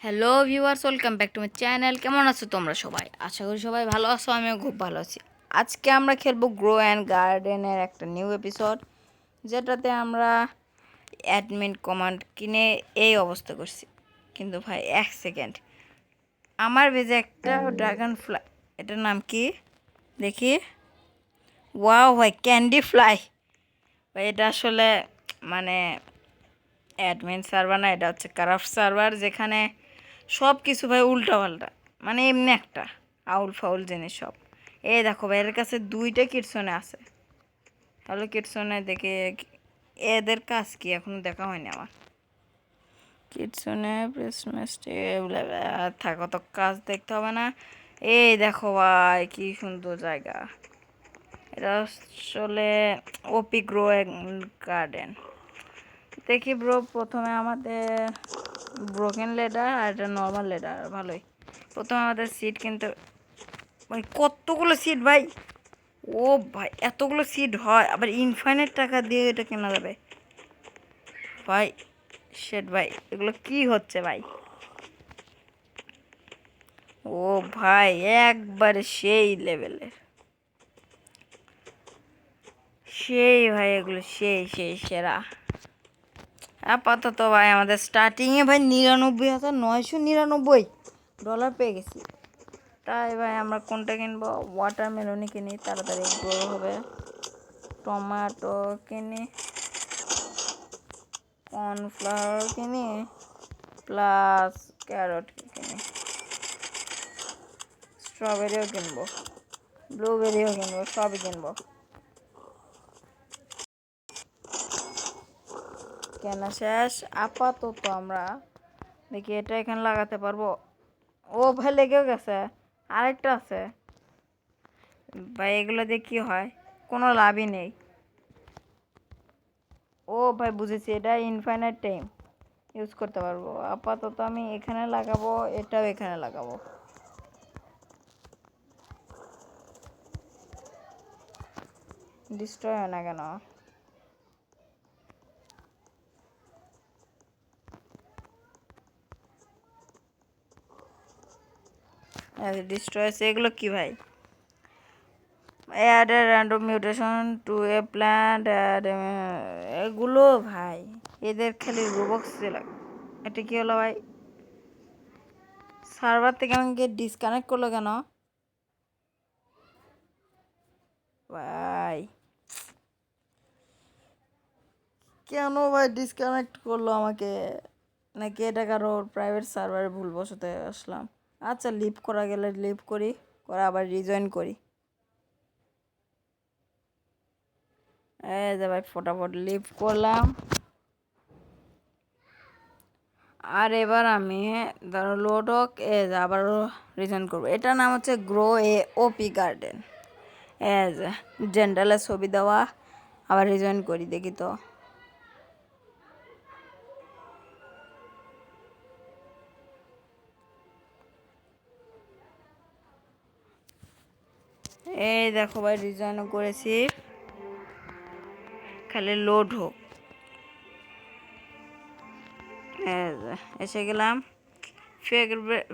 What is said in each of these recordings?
Hello viewers, welcome back to my channel. কেমন আছো তোমরা সবাই? আশা করি সবাই ভালো আছো, আমিও খুব ভালো আছি। আজকে আমরা খেলবো গ্রো অ্যান্ড গার্ডেনের একটা নিউ এপিসোড, যেটাতে আমরা অ্যাডমিন কমান্ড কিনে এই অবস্থা করছি। কিন্তু ভাই এক সেকেন্ড, আমার বেজে একটা ড্রাগন ফ্লাই, এটার নাম কি দেখি। ওয়াও ভাই, ক্যান্ডি ফ্লাই ভাই। এটা আসলে মানে অ্যাডমিন সার্ভার না, এটা হচ্ছে কারাফট সার্ভার, যেখানে সব কিছু ভাই উল্টা পাল্টা, মানে এমনি একটা আউল ফাউল জিনিস সব। এই দেখো ভাই, এর কাছে দুইটা কিটসনে আছে। হ্যালো কিটসনে দেখে এদের কাজ কি এখনো দেখা হয়নি আমার। কিটসনে প্রেসমেস্টে থাকো, তো কাজ দেখতে হবে না। এই দেখো ভাই, কি সুন্দর জায়গা। এটা আসলে ওপি গ্রো গার্ডেন। দেখি ব্রো, প্রথমে আমাদের ব্রোকেন লেডার আর এটা নর্মাল লেডার, ভালোই। প্রথমে আমাদের সিট কিনতে, ভাই কতগুলো সিট ভাই। ও ভাই, এতগুলো সিট হয়? আবার ইনফাইনাইট টাকা দিয়ে এটা কেনা যাবে ভাই? শেট ভাই, এগুলো কি হচ্ছে ভাই? ও ভাই, একবারে সেই লেভেলের, সেই ভাই, এগুলো সেই সেই সেরা। আপাতত ভাই আমাদের স্টার্টিংয়ে ভাই 99,999 ডলার পেয়ে গেছি। তাই ভাই আমরা কোনটা কিনবো? ওয়াটারমেলনই কিনি, তাড়াতাড়ি গ্রো হবে। টমেটো কিনি, কর্নফ্লাওয়ার কিনি, প্লাস ক্যারট কিনি, স্ট্রবেরিও কিনবো, ব্লুবেরিও কিনবো, সবই কিনবো। কেনা শেষ। আপাতত আমরা দেখি এটা এখানে লাগাতে পারবো। ও ভাই, লেগেও গেছে। আরেকটা আছে ভাই, এগুলো দিয়ে কি হয়? কোনো লাভই নেই। ও ভাই বুঝেছি, এটা ইনফাইনাইট টাইম ইউজ করতে পারবো। আপাতত আমি এখানে লাগাবো, এটাও এখানে লাগাবো। ডিস্ট্রয় হয় না কেন? ডিস্ট্রয়, এগুলো কি ভাই? Add a random mutation to a plant, এগুলো ভাই এদের খালি রোবক্স লাগে। এটা কি হলো ভাই? সার্ভার থেকে আমাকে ডিসকানেক্ট করলো কেন ভাই? কেন ভাই ডিসকানেক্ট করলো আমাকে? নাকি এটা কারো প্রাইভেট সার্ভারে ভুলবশত আসলাম? আচ্ছা, লিভ করা গেলে লিভ করি, করে আবার রিজয়েন করি। এই যে ভাই, ফটাফট লিভ করলাম। আর এবার আমি ধরো লোড হোক, আবারও রিজয়েন করবো। এটার নাম হচ্ছে গ্রো এ ওপি গার্ডেন। এজ জেন্ডালে ছবি দেওয়া, আবার রিজয়েন করি, দেখি তো। এই দেখো ভাই, রিজয়েনও করেছি, খালি লোড হোক। এসে গেলাম।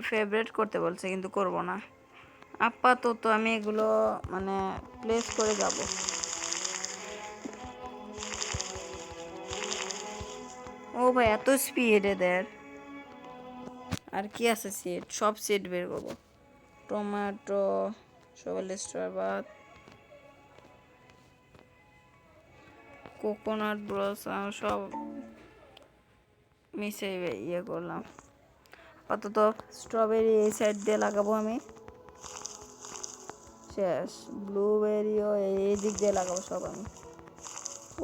ফেভারিট করতে বলছে, কিন্তু করব না আপাতত। আমি এগুলো মানে প্লেস করে যাব। ও ভাই, এত স্পিড এদের! আর কি আছে সিড? সব সিড বের করবো। টমেটো, সবাই স্ট্রবেরি, কোকোনাট ব্লসম, সব মিশে ইয়ে করলাম। অন্তত স্ট্রবেরি এই সাইড দিয়ে লাগাবো আমি। শেষ। ব্লুবেরিও এই দিক দিয়ে লাগাবো সব আমি।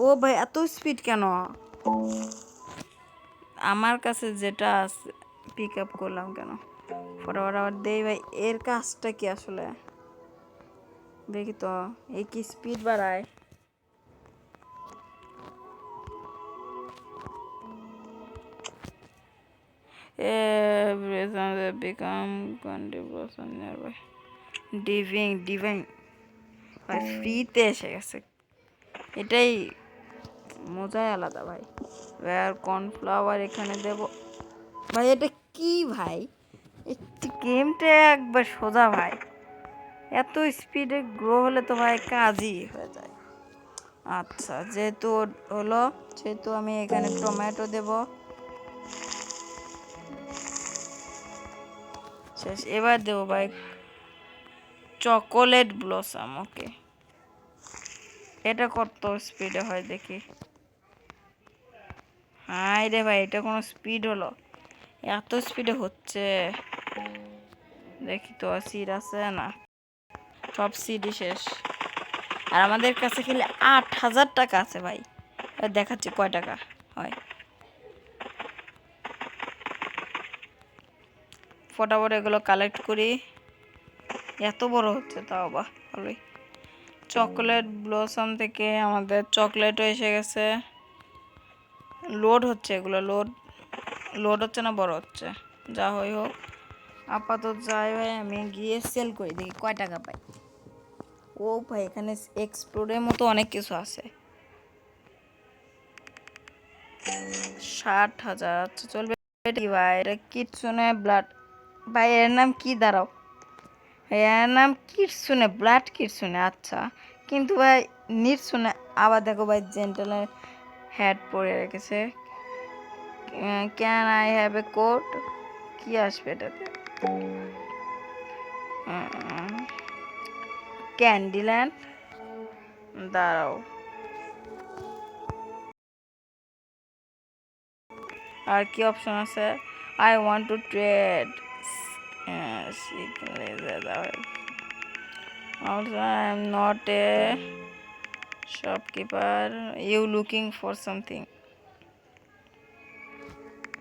ও ভাই, এত স্পিড কেন? আমার কাছে যেটা আছে পিক আপ করলাম কেন? ফটাফট আবার দেই ভাই। এর কাজটা কি আসলে দেখি তো। এই কি স্পিড বাড়ায়? বিকাম নিয়ারবাই ডিভিং ডিভাইন ভাই, ফ্রিতে এসে গেছে। এটাই মজাই আলাদা ভাই। আর কর্নফ্লাওয়ার এখানে দেব। ভাই এটা কি ভাই, একটু গেমটা একবার সোজা ভাই, এত স্পিডে গ্রো হলে তো ভাই কাজই হয়ে যায়। আচ্ছা যেহেতু হলো, সেহেতু আমি এখানে টমেটো দেব। শেষ, এবার দেবো ভাই চকোলেট ব্লসম। ওকে, এটা কত স্পিডে হয় দেখি। হাই রে ভাই, এটা কোনো স্পিড হলো? এত স্পিডে হচ্ছে, দেখি তো সিড আছে না, সব সিডই শেষ। আর আমাদের কাছে খেলে 8,000 টাকা আছে ভাই, দেখাচ্ছি কয় টাকা হয়। ফটাফট এগুলো কালেক্ট করি, এত বড় হচ্ছে তাও বা ভালোই। চকলেট ব্লসম থেকে আমাদের চকলেটও এসে গেছে, লোড হচ্ছে, এগুলো লোড হচ্ছে না বড় হচ্ছে, যা হই হোক আপাতত যাই ভাই, আমি গিয়ে সেল করি দেখি কয় টাকা পাই। ও ভাই এখানে এক্সপ্লোরের মতো অনেক কিছু আছে। 60,000, আচ্ছা চলবে। কি ভাই এটা কিটসুনে ব্লাড, ভাই এর নাম কি দাঁড়াও, এর নাম কিটসুনে ব্লাড কিটসুনে, আচ্ছা। কিন্তু ভাই নিটসুনে, আবার দেখো ভাই জেন্টালের হ্যাট পরে রেখেছে। Can I have a coat, কি আসবে এটাতে? ক্যান্ডিল্যান্ড, দাঁড়াও, আর কি অপশন আছে? I want to trade, also I am not a shopkeeper, you looking for something?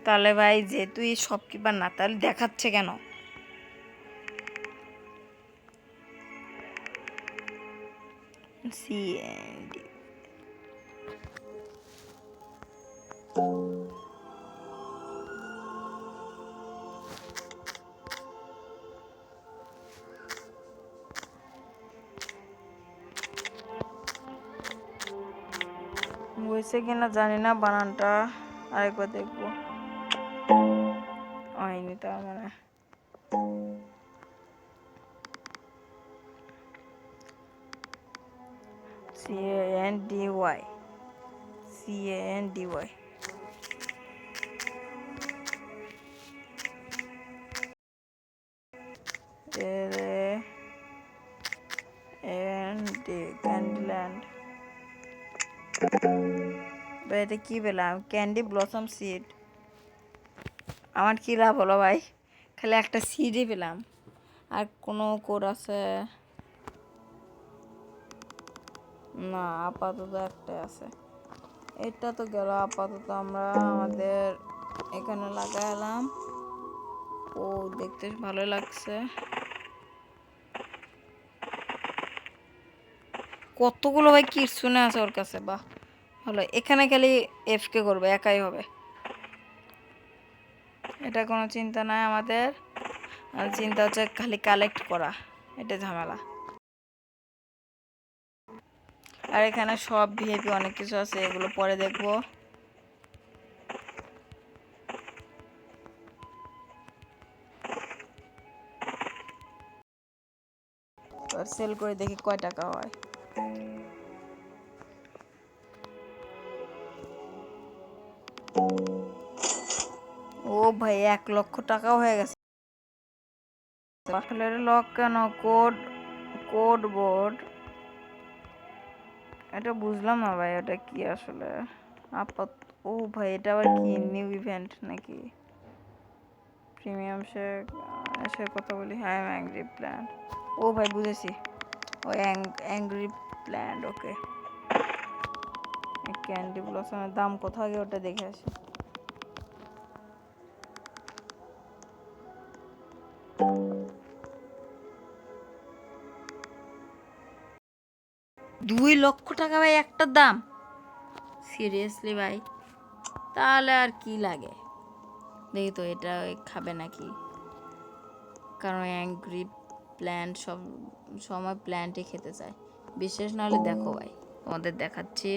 তাহলে ভাই যেহেতু এই শপকিপার না, তাহলে দেখাচ্ছে কেন? CND হয়েছে কিনা জানি না, বানানটা আরেকবার দেখবো। হয়নি তার মানে। CANDY, CANDY, ক্যান্ডিল্যান্ড। এটা কি পেলাম? Candy blossom seed. আমার কি লাভ হলো ভাই? খালি একটা সিডই পেলাম। আর কোনো কোড আছে না? আপাতত একটা আছে, এটা তো গেল। আপাতত আমরা আমাদের এখানে লাগালাম। ও দেখতে ভালো লাগছে। কতগুলো ভাই কি শুনে আছে ওর কাছে, বাহ ভালো। এখানে খালি এফকে করবে, একাই হবে, এটা কোনো চিন্তা নাই আমাদের। আর চিন্তা হচ্ছে খালি কালেক্ট করা, এটা ঝামেলা। আর এখানে সব ভিআইপি অনেক কিছু আছে, এগুলো পরে দেখবো। সেল করে দেখি কয় টাকা হয়। ও ভাই 1,00,000 টাকাও হয়ে গেছে। আসলে লক কেন? কোড বোর্ড, এটা বুঝলাম না ভাই, এটা কি আসলে? ও ভাই এটা আবার কি নিউ ইভেন্ট নাকি? প্রিমিয়াম সে কথা বলি। হ্যাঁ অ্যাংরি প্ল্যান্ট, ও ভাই বুঝেছি, ও অ্যাংরি প্ল্যান্ট। ওকে, ক্যান্ডি ব্লসমের দাম কত আগে ওটা দেখে আসি। $2,00,000 ভাই একটার দাম? সিরিয়াসলি ভাই, তাহলে আর কি লাগে? দেখি তো এটা খাবে নাকি, কারণ অ্যাংরি প্ল্যান্ট সব সময় প্ল্যান্টই খেতে চায়। বিশেষ নাহলে দেখো ভাই, তোমাদের দেখাচ্ছি।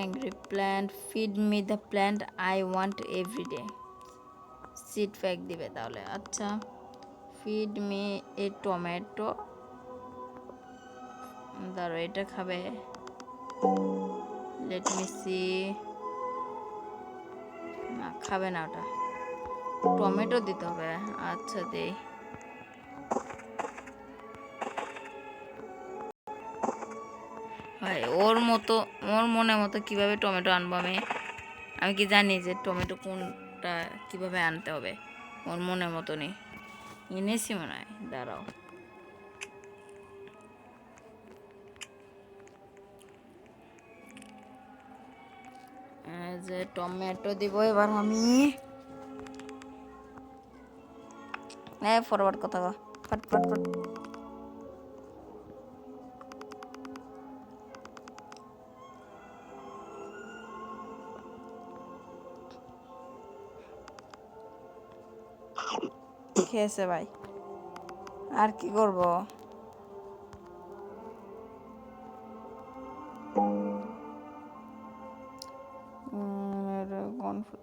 angry plant, feed me the plant I want every day. Seed pack দিবে তাহলে। আচ্ছা, ফিড মি এ টমেটো, ধরো এটা খাবে। লেট মি সি, না খাবে না, ওটা টমেটো দিতে হবে। আচ্ছা দেই। ভাই ওর মনের মতো কিভাবে টমেটো আনবো আমি? আমি কি জানি যে টমেটো কোনটা কিভাবে আনতে হবে? ওর মনের মতো নেই, এনেছি মনে হয়। দাঁড়াও, যে টমেটো দিব এবার আমি। ফরওয়ার্ড কথা ফট ফট ফট। খেয়েছে ভাই, আর কি করব?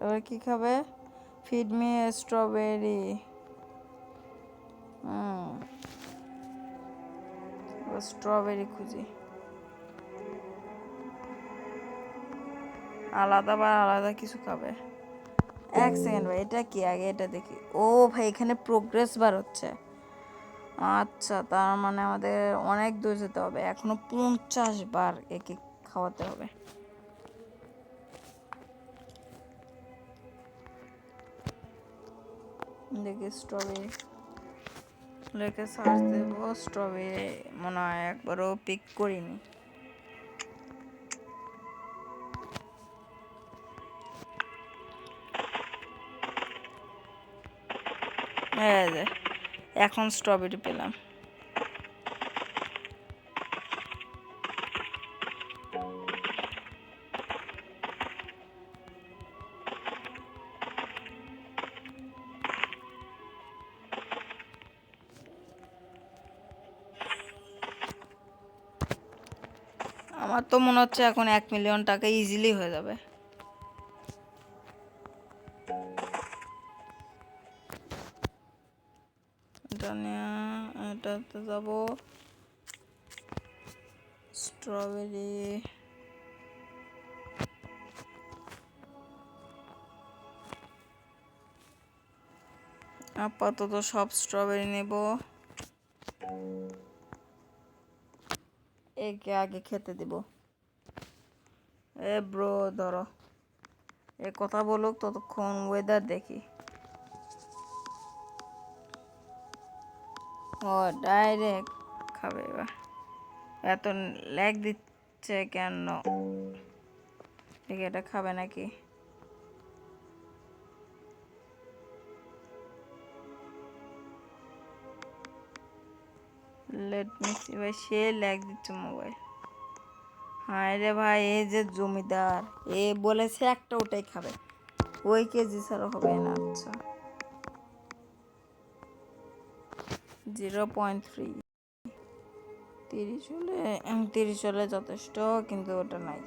এবার কি খাবে? Feed me strawberry. স্ট্রবেরি খুঁজি, আলাদা কিছু খাবে। এক সেকেন্ড ভাই, এটা কি আগে এটা দেখি। ও ভাই এখানে প্রোগ্রেস বার হচ্ছে। আচ্ছা, তার মানে আমাদের অনেক দূর যেতে হবে, এখনো 50 বার একে খাওয়াতে হবে। দেখি স্ট্রবেরি লেখে সার্চ দেবো। স্ট্রবেরি মনে হয় একবারও পিক করিনি। এখন স্ট্রবেরি পেলাম। আমার তো মনে হচ্ছে এখন 1 মিলিয়ন টাকা ইজিলি হয়ে যাবে। এটাতে যাব। স্ট্রবেরি আপাতত সব স্ট্রবেরি নেব। একে আগে খেতে দিব। ব্রো ধরো, এ কথা বলুক ততক্ষণ ওয়েদার দেখি। ও ডাইরেক্ট খাবে এবার। এত ল্যাগ দিচ্ছে কেন? দেখি এটা খাবে নাকি। Let me see. ভাই সে ল্যাগ দিচ্ছে মোবাইল। হায় রে ভাই, এই যে জমিদার এ বলেছে একটা ওটাই খাবে, ওই কেজি ছাড়া হবে না। আচ্ছা 0.3, 30 হলে যথেষ্ট, কিন্তু ওটা নাই।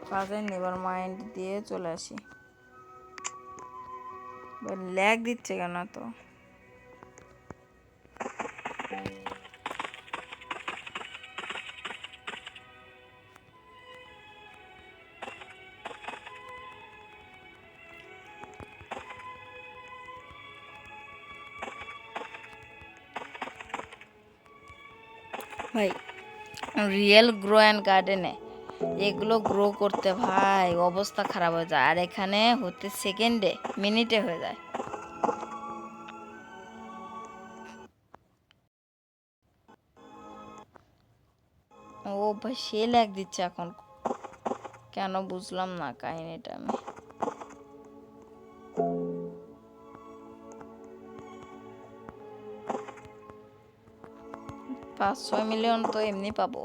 কাজে নেভার মাইন্ড দিয়ে চলে আসি। ল্যাগ দিচ্ছে কেন তো? ভাই রিয়েল গ্রো অ্যান্ড গার্ডেনে এগুলো গ্রো করতে ভাই অবস্থা খারাপ হয়ে যায়, আর এখানে হতে সেকেন্ডে মিনিটে হয়ে যায়। ও ভাই সে ল্যাগ দিচ্ছে এখন কেন বুঝলাম না কাহিনীটা আমি। 5-6 মিলিয়ন তো এমনি পাবো।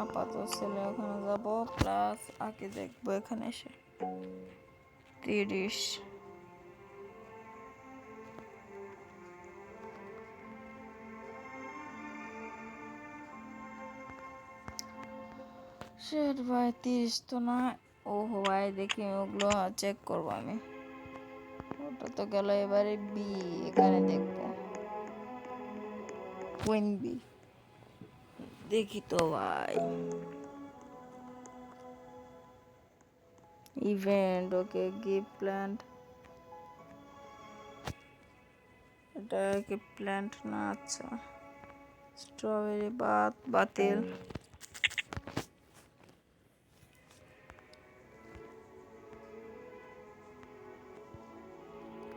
আপাতত ছেলে ওখানে যাবো, প্লাস আগে দেখবো এখানে এসে 30। শেট ভাই 30 তো না। ও ভাই দেখি ওগুলো চেক করবো আমি। ওটা তো গেল, এবারে বি, এখানে দেখবো কুইন বি। দেখি তো ভাই, ইভেন্ট, ওকে গিফট প্ল্যান্ট, এটা গিফট প্ল্যান্ট না। আচ্ছা, স্ট্রবেরি বাতিল।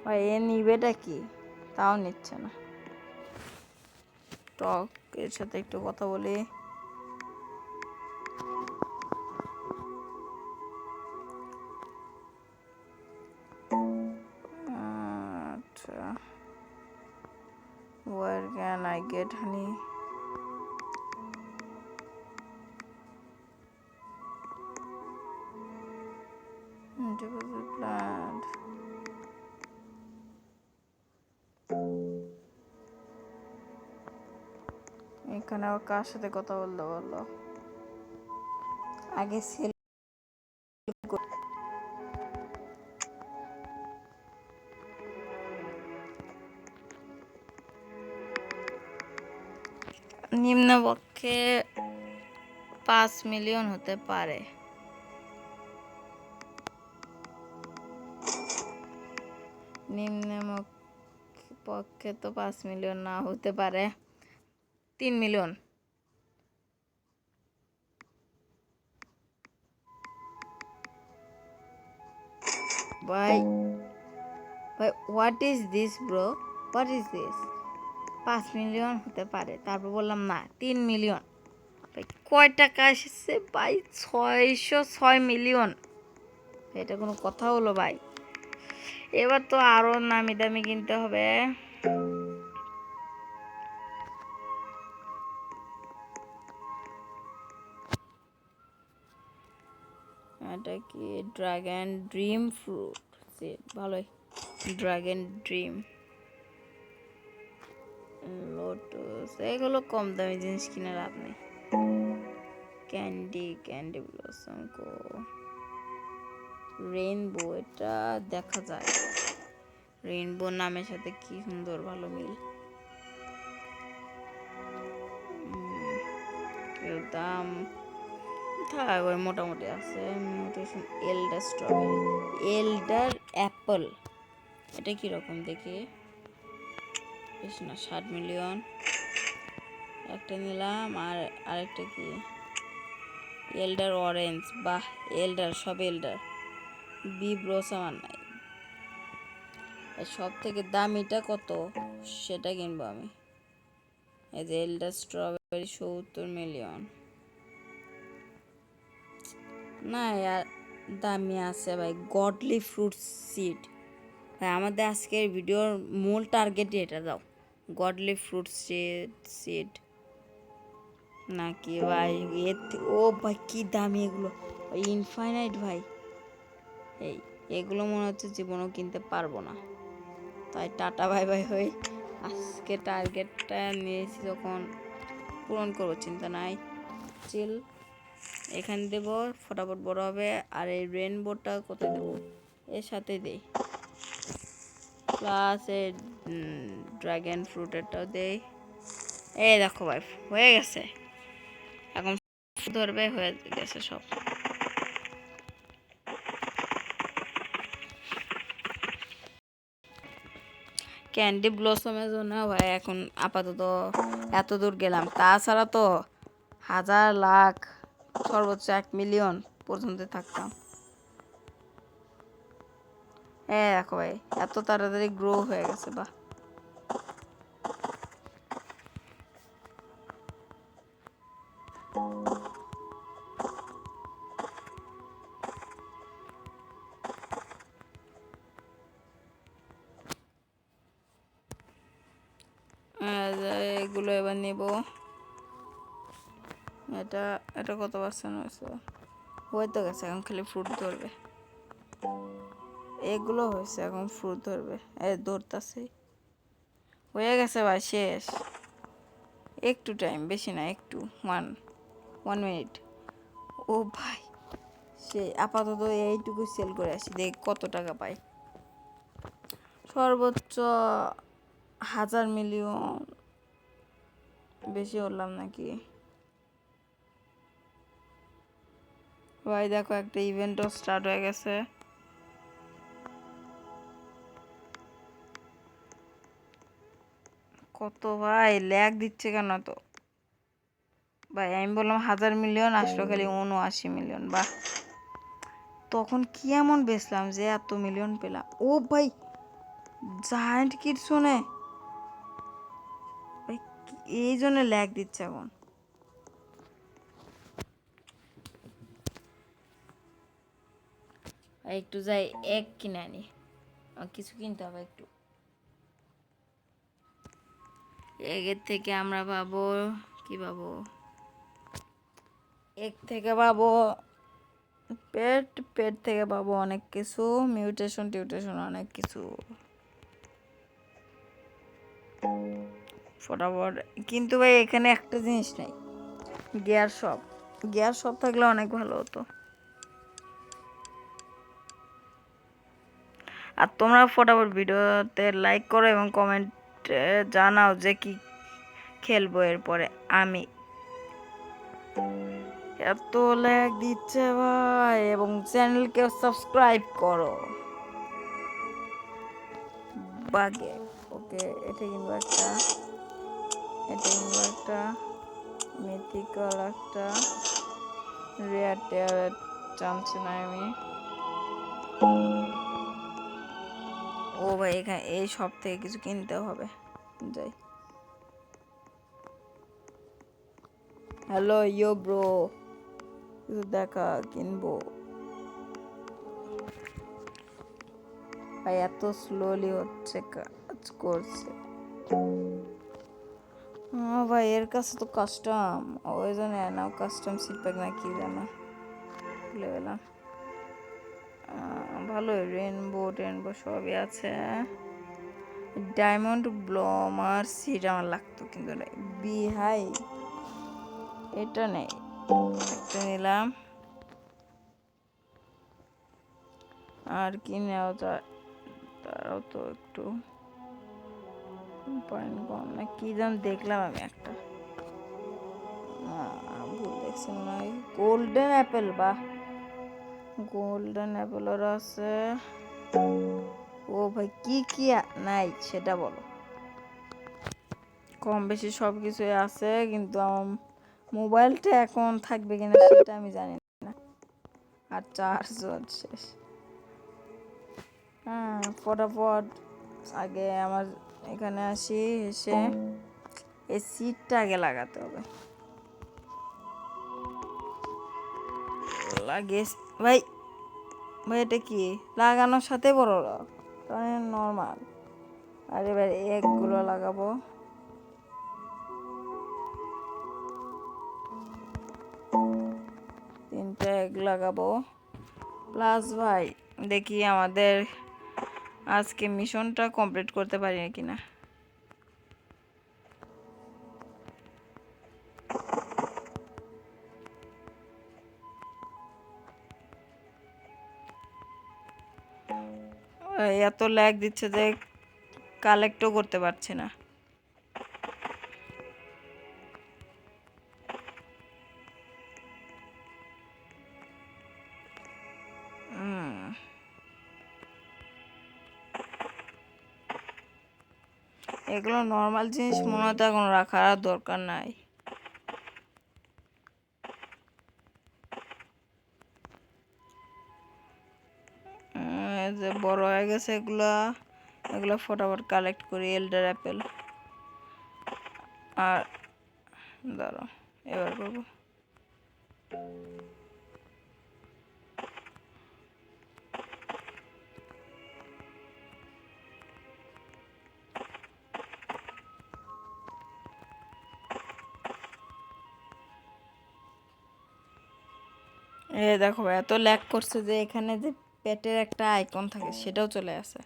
ভাই এ নিবেটা কি, তাও নিচ্ছে না। টক এর সাথে একটু কথা বলি। আচ্ছা, where can I get honey? Deposit plant. এখানে আবার কার সাথে কথা বলতে বললো? আগে সেল নিম্নপক্ষে 5 মিলিয়ন হতে পারে। নিম্নপক্ষে তো 5 মিলিয়ন না হতে পারে, 3 মিলিয়ন। ভাই ভাই what is this bro, what is this? 5 million হতে পারে, তারপর বললাম না 3 মিলিয়ন। ভাই কয় টাকা এসেছে ভাই? 606 মিলিয়ন। এটা কোনো কথা হলো ভাই? এবার তো আরো নামি দামি কিনতে হবে। এটা কি ড্রাগন ড্রিম ফ্রুট? ভালোই, ড্রাগন ড্রিম, লোটাস, এগুলো কম দামি জিনিস কিনে লাভ নেই। ক্যান্ডি ব্লসম কো, রেইনবো, এটা দেখা যায়। রেইনবো নামের সাথে কি সুন্দর ভালো মিল। দাম থাক ওই মোটামুটি আছে। Mutation elder strawberry, elder Apple, এটা কিরকম দেখি? বেশ না, 60 মিলিয়ন। একটা নিলাম, আর আরেকটা কি এলডার অরেঞ্জ, বাহ এলডার, সব এলডার। বি ব্লসম আর নাই। সব থেকে দামিটা কত সেটা কিনবো আমি। এই যে এলডার স্ট্রবেরি 70 মিলিয়ন। না আর দামি আছে ভাই, গডলি ফ্রুট সিড। ভাই আমাদের আজকের ভিডিওর মূল টার্গেট এটা দাও, গডলি ফ্রুট সিড নাকি ভাই? ও ভাই কি দামি এগুলো, ইনফাইনাইট ভাই। এগুলো মনে হচ্ছে জীবনও কিনতে পারবো না, তাই টাটা বাই বাই হয়ে আজকে টার্গেটটা নিয়েছি, যখন পূরণ করবো চিন্তা নাই। চিল এখানে দেব, ফটাফট বড় হবে। আর এই রেনবোটা কোথায় দেবো? এর সাথে দেই, প্লাস এই ড্রাগন ফ্রুটেরটাও দেই। এই দেখো ভাই হয়ে গেছে, এখন ধরবে, হয়ে গেছে সব। ক্যান্ডি ব্লসমের জন্য ভাই এখন আপাতত এত দূর গেলাম, তাছাড়া তো হাজার লাখ সর্বোচ্চ 1 মিলিয়ন পর্যন্ত থাকতাম। দেখো ভাই এত তাড়াতাড়ি গ্রো হয়ে গেছে, বাহ। এগুলো এবার নেব। এটা এটা কত পার্সেন্ট হয়েছে? হয়ে তো গেছে, এখন খালি ফ্রুট ধরবে। এগুলো হয়েছে, এখন ফ্রুট ধরবে। ধরতেছে, হয়ে গেছে ভাই, শেষ। একটু টাইম, বেশি না, একটু 1 মিনিট ও ভাই, সে আপাতত এইটুকু সেল করে আসি, দেখ কত টাকা পাই। সর্বোচ্চ 1,000 মিলিয়ন, বেশি হলাম নাকি ভাই? দেখো একটা ইভেন্টও স্টার্ট হয়ে গেছে। কত ভাই ল্যাগ দিচ্ছে কেন তো ভাই? আমি বললাম 1,000 মিলিয়ন, আসলো খালি 79 মিলিয়ন। বাহ, তখন কি এমন বেচলাম যে এত মিলিয়ন পেলাম? ও ভাই, জায়ান্ট কিটসনে ভাই, এই জন্য ল্যাগ দিচ্ছে এখন। একটু যাই এক কিনে আনি, কিছু কিনতে হবে একটু। এগের থেকে আমরা পাবো কি পাবো? এক থেকে পাবো পেট, পেট থেকে পাবো অনেক কিছু, মিউটেশন টিউটেশন অনেক কিছু ফটাফট। কিন্তু ভাই এখানে একটা জিনিস নাই, গিয়ার শপ। গিয়ার শপ থাকলে অনেক ভালো হতো। আর তোমরা ফটাফট ভিডিওতে লাইক করো এবং কমেন্টে জানাও যে কি খেলবো এরপরে আমি। এত ল্যাগ দিচ্ছে ভাই, এবং চ্যানেলকে সাবস্ক্রাইব করো। বাগে ওকে, এটা কিনবো একটা, এটা কিনবো একটা, মিথিক্যাল একটা, রেয়ার টেয়ার চান্স না আমি। ও ভাই, এখানে এই সব থেকে কিছু কিনতে হবে, যাই। হ্যালো ইয়ো ব্রো, কিছু দেখা কিনবো ভাই। এত স্লোলি হচ্ছে, কাজ করছে। ভাই এর কাছে তো কাস্টম, ওই জন্য নাও কাস্টম সিটপ্যাক না কি জানো ভুলে গেলাম। ভালো রেনবো টেনবো সবই আছে। ডায়মন্ড ব্লমার সিট আমার লাগতো কিন্তু নেই। বিহাই এটা নেই, একটা নিলাম। আর কি নেওয়া যায়? তারাও তো একটু পয়েন্ট কম না কি যেন দেখলাম আমি একটা, ভুল দেখছি মনে হয়। গোল্ডেন অ্যাপেল, বাহ, গোল্ডেন অ্যাপেলও আছে। ও ভাই, কি কি নাই সেটা বলো। কম বেশি সব কিছুই আছে, কিন্তু আমার মোবাইলটা এখন থাকবে কিনা সেটা আমি জানি না। আর চার্জও শেষ। হ্যাঁ, ফটাফট আগে আমার এখানে আসি, এসে এই সিটটা আগে লাগাতে হবে। লাগিয়ে ভাই, ভাই এটা কি লাগানোর সাথে বড় নর্মাল? আর এবার এগুলো লাগাবো, তিনটা এগ লাগাবো। প্লাস ভাই দেখি আমাদের আজকে মিশনটা কমপ্লিট করতে পারি কিনা। এত ল্যাগ দিচ্ছে যে কালেক্টও করতে পারছি না। এগুলো নর্মাল জিনিস মনে হয়, এখন রাখার দরকার নাই। যে বড় হয়ে গেছে এগুলা, এগুলো ফটাফট কালেক্ট করি। এল্ডার অ্যাপেল, আর দাঁড়াও এবার করবো। এ দেখো ভাই, এত ল্যাগ করছে যে এখানে যে পেটের একটা আইকন থাকে সেটাও চলে আসে।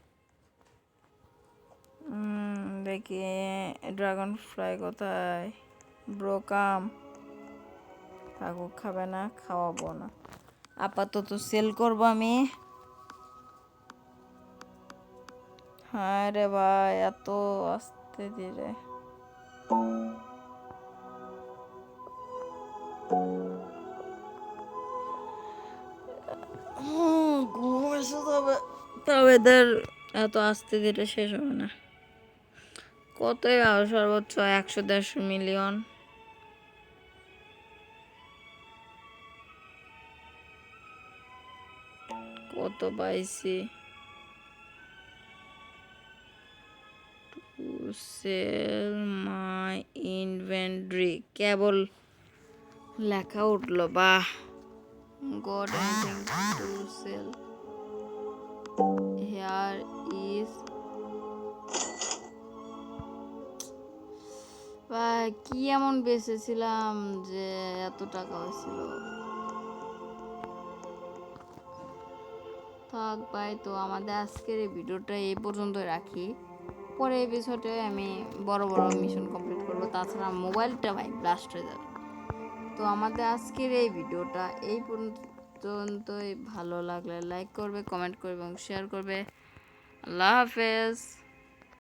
দেখি ড্রাগন ফ্লাই কোথায়? ব্রোকাম, থাকুক, খাবে না, খাওয়াবো না। আপাতত সেল করবো আমি। হ্যাঁ রে ভাই, এত আস্তে ধীরে। ঘুম এসে তবে তবে এদের এত আস্তে ধীরে শেষ হবে না। কতই সর্বোচ্চ 100-150 মিলিয়ন। কত পাইছি? সেল মাই ইনভেন্টরি, কেবল লেখা উঠলো। বাহ, God anything to sell, here is. ভাই কি এমন বেঁচেছিলাম যে এত টাকা হয়েছিল? থাক ভাই, তো আমাদের আজকের এই ভিডিওটা এই পর্যন্ত রাখি। পরে এপিসোডে আমি বড় বড় মিশন কমপ্লিট করব, তাছাড়া মোবাইলটা ভাই ব্লাস্ট হয়ে যাবে। তো আমাদের আজকের এই ভিডিওটা এই পর্যন্তই। ভালো লাগলে লাইক করবে, কমেন্ট করবে এবং শেয়ার করবে। আল্লাহ হাফেজ।